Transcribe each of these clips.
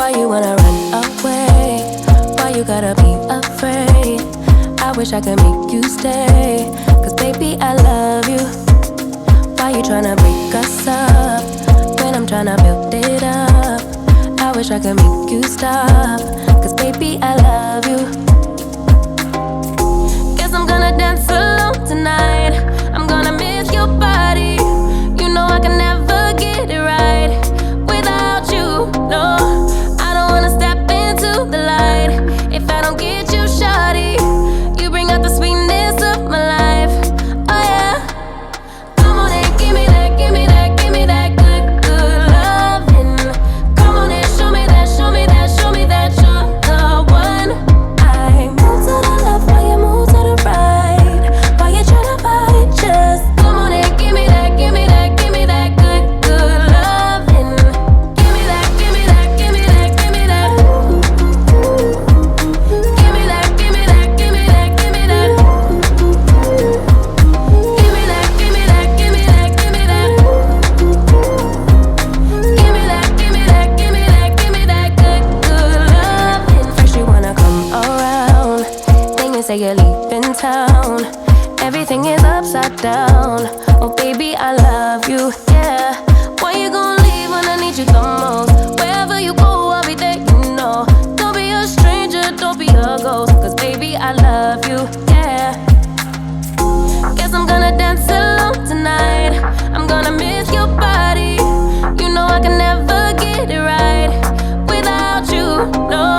Why you wanna run away? Why you gotta be afraid? I wish I could make you stay, cause baby I love you. Why you tryna break us up when I'm tryna build it up? I wish I could make you stop, cause baby I love you. Guess I'm gonna dance alone tonight. I'm gonna miss your body. You know I can never get it right without you, no. I don't wanna step into the light if I don't get you, shawty. You bring out the sweetness of my life, oh yeah. Come on and give me that, give me that, give me that good, good loving. Come on and show me that, show me that, show me that you're the one. I move to the left while you move to the right. While you tryna fight, just come on and give me that, give me that, give me that good, good loving. Give me that, give me that, give me that, give me that. Give me that, give me that, give me that, give me that. Give me that, give me that, give me that, give me that. Give me that, give me that, give me that, give me that good, good loving. First you wanna come around, then you say you're leaving town. Everything is upside down. Oh baby, I love you, yeah. Why you gon' leave when I need you the most? Wherever you go, I'll be there, you know. Don't be a stranger, don't be a ghost, cause baby, I love you, yeah. Guess I'm gonna dance alone tonight. I'm gonna miss your body. You know I can never get it right without you, no.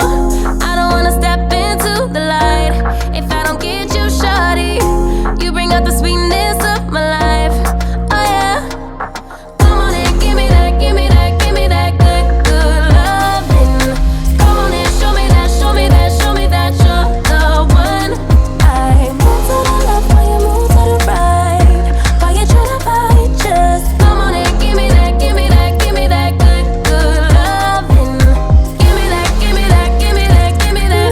I don't wanna step into the light if I don't get you, shawty. You bring out the sweetness of my life, oh yeah. Come on and give me that, give me that, give me that good, good loving. Come on and show me that, show me that, show me that you're the one. I move to the left while you move to the right. While you tryna fight, just come on and give me that, give me that, give me that good, good loving. Give me that, give me that, give me that, give me that.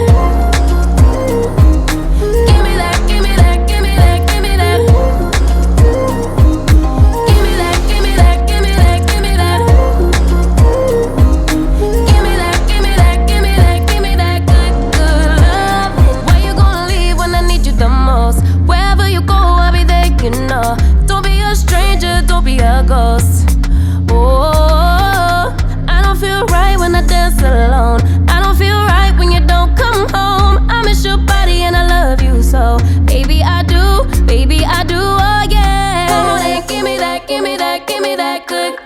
Give me that, give me that, give me that, give me that. Give me that, give me that, give me that, give me that. Give me that, give me that, give me that, give me that good, good loving. Why you gonna leave when I need you the most? Wherever you go, I'll be there, you know. Don't be a stranger, don't be a ghost. Oh, I don't feel right when I dance alone. I don't feel right when you don't come home. I miss your body and I love you so. Baby, I do, oh yeah. Come on and give me that, give me that, give me that good,